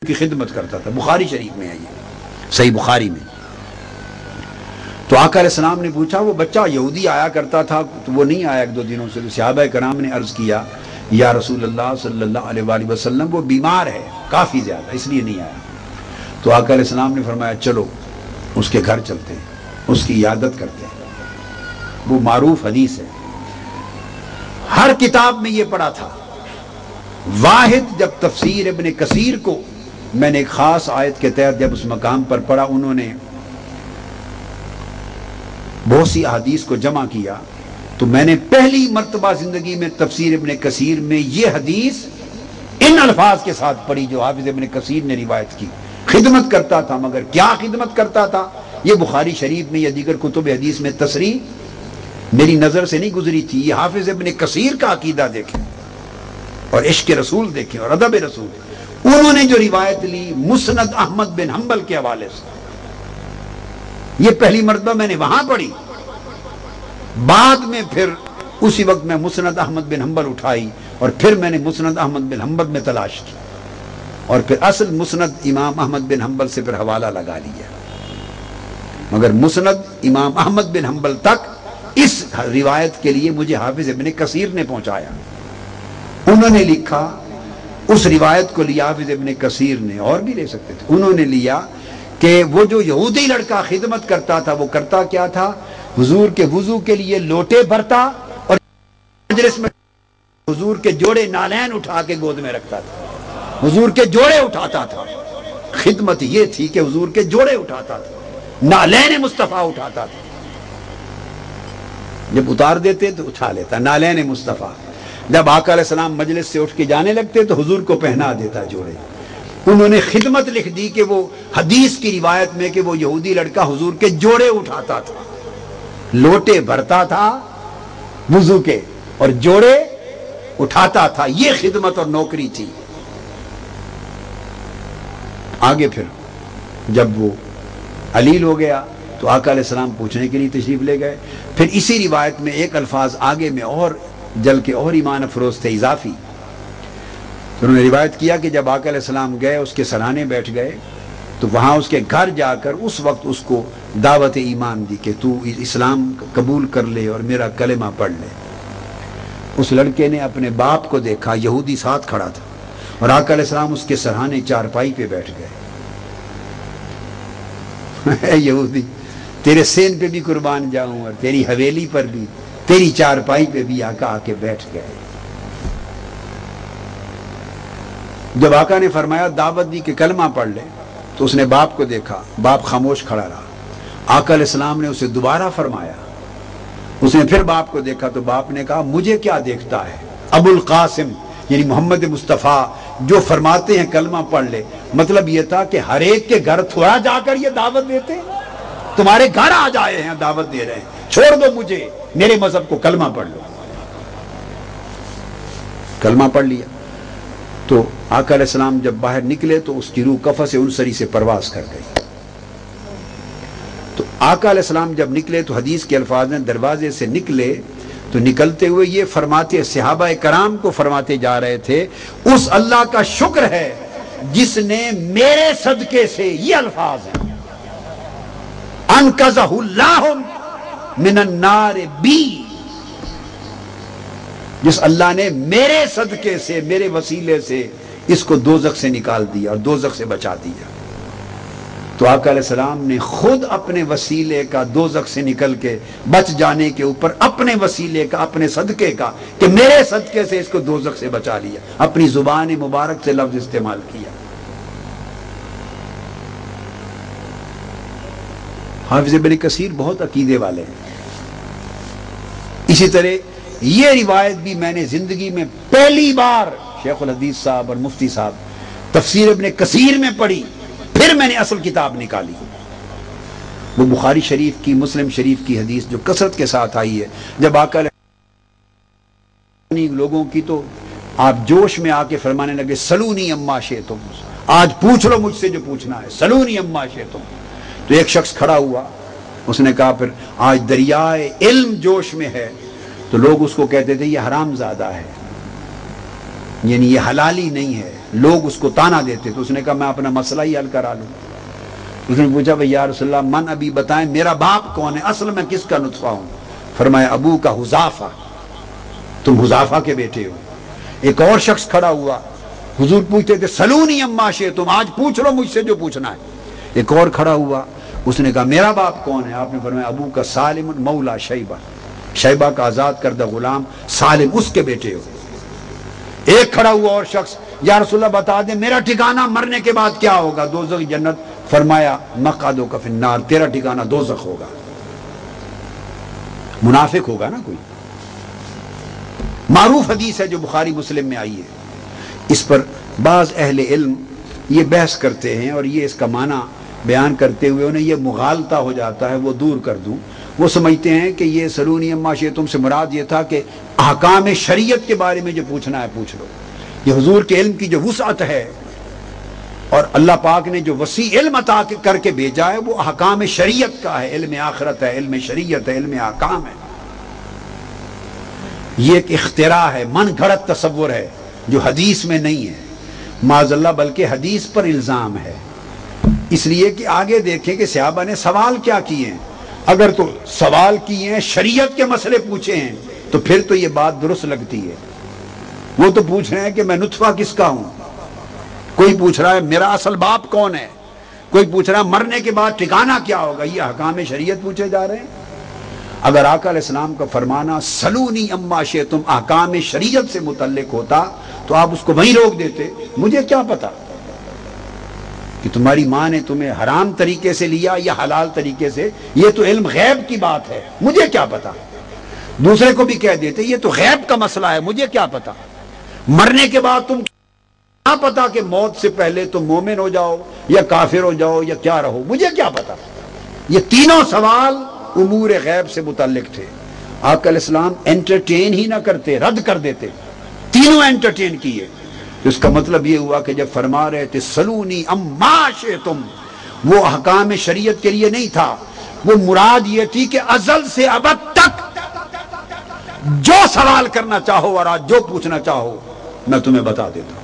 کی خدمت کرتا تھا. بخاری شریف میں ہے یہ، صحیح بخاری میں. تو آقا علیہ السلام نے پوچھا وہ بچہ یہودی آیا کرتا تھا تو وہ نہیں آیا ایک دو دنوں سے. تو صحابہ کرام نے عرض کیا یا رسول اللہ صلی اللہ علیہ وآلہ وسلم وہ بیمار ہے کافی زیادہ اس لیے نہیں آیا. تو آقا علیہ السلام نے فرمایا چلو اس کے گھر چلتے ہیں، اس کی عیادت کرتے ہیں. وہ معروف حدیث ہے، ہر کتاب میں یہ پڑھا تھا. واحد جب تفسیر ابن کثیر کو میں نے ایک خاص آیت کے تحت جب اس مقام پر پڑھا، انہوں نے بہت سی احادیث کو جمع کیا، تو میں نے پہلی مرتبہ زندگی میں تفسیر ابن کثیر میں یہ حدیث ان الفاظ کے ساتھ پڑھی جو حافظ ابن کثیر نے روایت کی. خدمت کرتا تھا، مگر کیا خدمت کرتا تھا یہ بخاری شریف میں یا دیگر کتب حدیث میں تصریح میری نظر سے نہیں گزری تھی. یہ حافظ ابن کثیر کا عقیدہ دیکھیں اور عشق رسول دیکھیں اور ادب رسول. انہوں نے جو روایت لی مسند احمد بن حنبل کے حوالے سے، یہ پہلی مرتبہ میں نے وہاں پڑھی. بعد میں پھر اسی وقت میں مسند احمد بن حنبل اٹھائی اور پھر میں نے مسند احمد بن حنبل میں تلاش کی اور پھر اصل مسند امام احمد بن حنبل سے پھر حوالہ لگا لیا. مگر مسند امام احمد بن حنبل تک اس روایت کے لیے مجھے حافظ ابن کثیر نے پہنچایا. انہوں نے لکھا، اس روایت کو لیا حافظ ابن کثیر نے، اور بھی لے سکتے تھے. انہوں نے لیا کہ وہ جو یہودی لڑکا خدمت کرتا تھا وہ کرتا کیا تھا، حضور کے وضو کے لیے لوٹے بھرتا اور مجلس میں حضور کے جوڑے نالین اٹھا کے گود میں رکھتا تھا، حضور کے جوڑے اٹھاتا تھا. خدمت یہ تھی کہ حضور کے جوڑے اٹھاتا تھا، نالین مصطفیٰ اٹھاتا تھا. جب اتار دیتے تو اٹھا لیتا نالین مصطفیٰ. جب آقا علیہ السلام مجلس سے اٹھ کے جانے لگتے تو حضور کو پہنا دیتا جوڑے. انہوں نے خدمت لکھ دی کہ وہ حدیث کی روایت میں کہ وہ یہودی لڑکا حضور کے جوڑے اٹھاتا تھا، لوٹے بھرتا تھا وضو کے اور جوڑے اٹھاتا تھا. یہ خدمت اور نوکری تھی. آگے پھر جب وہ علیل ہو گیا تو آقا علیہ السلام پوچھنے کے لیے تشریف لے گئے. پھر اسی روایت میں ایک الفاظ آگے میں اور جل کے اور ایمان افروز تھے اضافی. انہوں نے روایت کیا کہ جب آقا علیہ السلام گئے اس کے سرانے بیٹھ گئے تو وہاں اس کے گھر جا کر اس وقت اس کو دعوت ایمان دی کہ تو اسلام قبول کر لے اور میرا کلمہ پڑھ لے. اس لڑکے نے اپنے باپ کو دیکھا، یہودی ساتھ کھڑا تھا، اور آقا علیہ السلام اس کے سرہانے چارپائی پہ بیٹھ گئے. اے یہودی، تیرے سین پہ بھی قربان جاؤں اور تیری حویلی پر بھی، تیری چارپائی پہ بھی آقا آ کے بیٹھ گئے. جب آقا نے فرمایا دعوت دی کہ کلمہ پڑھ لے تو اس نے باپ کو دیکھا، باپ خاموش کھڑا رہا. آقا علیہ السلام نے اسے دوبارہ فرمایا، اس نے پھر باپ کو دیکھا تو باپ نے کہا مجھے کیا دیکھتا ہے، ابو القاسم یعنی محمد مصطفیٰ جو فرماتے ہیں کلمہ پڑھ لے. مطلب یہ تھا کہ ہر ایک کے گھر تھوڑا جا کر یہ دعوت دیتے، تمہارے گھر آ جائے ہیں دعوت دے رہے ہیں، چھوڑ دو مجھے میرے مذہب کو، کلمہ پڑھ لو. کلمہ پڑھ لیا تو آقا علیہ السلام جب باہر نکلے تو اس کی روح قفس انصری سے پرواز کر گئی. تو آقا علیہ السلام جب نکلے تو حدیث کے الفاظ ہیں دروازے سے نکلے تو نکلتے ہوئے یہ فرماتے، صحابہ کرام کو فرماتے جا رہے تھے اس اللہ کا شکر ہے جس نے میرے صدقے سے، یہ الفاظ ہیں، انقذہ اللہ من النار بی، جس اللہ نے میرے صدقے سے، میرے وسیلے سے اس کو دوزخ سے نکال دیا اور دوزخ سے بچا دیا. تو آقا علیہ السلام نے خود اپنے وسیلے کا دوزخ سے نکل کے بچ جانے کے اوپر اپنے وسیلے کا، اپنے صدقے کا کہ میرے صدقے سے اس کو دوزخ سے بچا لیا، اپنی زبان مبارک سے لفظ استعمال کیا. حافظ ابن کثیر بہت عقیدے والے ہیں. اسی طرح یہ روایت بھی میں نے زندگی میں پہلی بار شیخ الحدیث صاحب اور مفتی صاحب تفسیر ابن کثیر میں پڑھی، پھر میں نے اصل کتاب نکالی. وہ بخاری شریف کی، مسلم شریف کی حدیث جو کثرت کے ساتھ آئی ہے. جب آقا لوگوں کی تو آپ جوش میں آ کے فرمانے لگے سلونی اما شئتم، آج پوچھ لو مجھ سے جو پوچھنا ہے، سلونی اما شئتم. تو ایک شخص کھڑا ہوا، اس نے کہا پھر آج دریائے علم جوش میں ہے. تو لوگ اس کو کہتے تھے یہ حرام زادہ ہے، یعنی یہ حلالی نہیں ہے. لوگ اس کو تانا دیتے، تو اس نے کہا میں اپنا مسئلہ ہی حل کرا لوں۔ اس نے پوچھا بھئی یا رسول اللہ من ابھی بتائیں میرا باپ کون ہے، اصل میں کس کا نطفہ ہوں؟ فرمایا ابو کا حذافہ، تم حذافہ کے بیٹے ہو۔ ایک اور شخص کھڑا ہوا، حضور پوچھتے تھے سلونی اما شئتم، آج پوچھ لو مجھ سے جو پوچھنا ہے۔ ایک اور کھڑا ہوا، اس نے کہا میرا باپ کون ہے؟ آپ نے فرمایا ابو کا سالم مولا شیبہ، شیبہ کا آزاد کردہ غلام سالم، اس کے بیٹے ہو۔ ایک کھڑا ہوا اور شخص، یا رسول اللہ بتا دیں میرا ٹھکانہ مرنے کے بعد کیا ہوگا، دوزخ جنت؟ فرمایا مقعدک فی النار، تیرا ٹھکانہ دوزخ ہوگا۔ منافق ہوگا نا کوئی؟ معروف حدیث ہے جو بخاری مسلم میں آئی ہے۔ اس پر بعض اہل علم یہ بحث کرتے ہیں اور یہ اس کا معنی بیان کرتے ہوئے انہیں یہ مغالطہ ہو جاتا ہے، وہ دور کر دوں۔ وہ سمجھتے ہیں کہ یہ سلونی اما شئتم سے مراد یہ تھا کہ احکام شریعت کے بارے میں جو پوچھنا ہے پوچھ لو۔ یہ حضور کے علم کی جو وسعت ہے اور اللہ پاک نے جو وسیع علم عطا کر کے بھیجا ہے وہ احکام شریعت کا ہے، علم آخرت ہے، علم شریعت ہے، علم احکام ہے۔ یہ ایک اختراع ہے، من گھڑت تصور ہے جو حدیث میں نہیں ہے معاذ اللہ، بلکہ حدیث پر الزام ہے۔ اس لیے کہ آگے دیکھیں کہ صحابہ نے سوال کیا کیے ہیں۔ اگر تو سوال کیے ہیں شریعت کے مسئلے پوچھے ہیں تو پھر تو یہ بات درست لگتی ہے۔ وہ تو پوچھ رہے ہیں کہ میں نطفہ کس کا ہوں، کوئی پوچھ رہا ہے میرا اصل باپ کون ہے، کوئی پوچھ رہا ہے مرنے کے بعد ٹھکانہ کیا ہوگا، یہ احکام شریعت پوچھے جا رہے ہیں۔ اگر آقا علیہ السلام کا فرمانا سلونی اما شئتم احکام شریعت سے متعلق ہوتا تو آپ اس کو وہیں روک دیتے۔ مجھے کیا پتا کہ تمہاری ماں نے تمہیں حرام طریقے سے لیا یا حلال طریقے سے، یہ تو علم غیب کی بات ہے، مجھے کیا پتا۔ دوسرے کو بھی کہہ دیتے یہ تو غیب کا مسئلہ ہے، مجھے کیا پتا۔ مرنے کے بعد تم کیا پتا کہ موت سے پہلے تم مومن ہو جاؤ یا کافر ہو جاؤ یا کیا رہو، مجھے کیا پتا۔ یہ تینوں سوال امور غیب سے متعلق تھے۔ آقا علیہ السلام انٹرٹین ہی نہ کرتے، رد کر دیتے، تینوں انٹرٹین کیے۔ اس کا مطلب یہ ہوا کہ جب فرما رہے تھے سلونی اما شئتم، وہ احکام شریعت کے لیے نہیں تھا، وہ مراد یہ تھی کہ ازل سے ابد تک جو سوال کرنا چاہو اور آج جو پوچھنا چاہو میں تمہیں بتا دیتا ہوں۔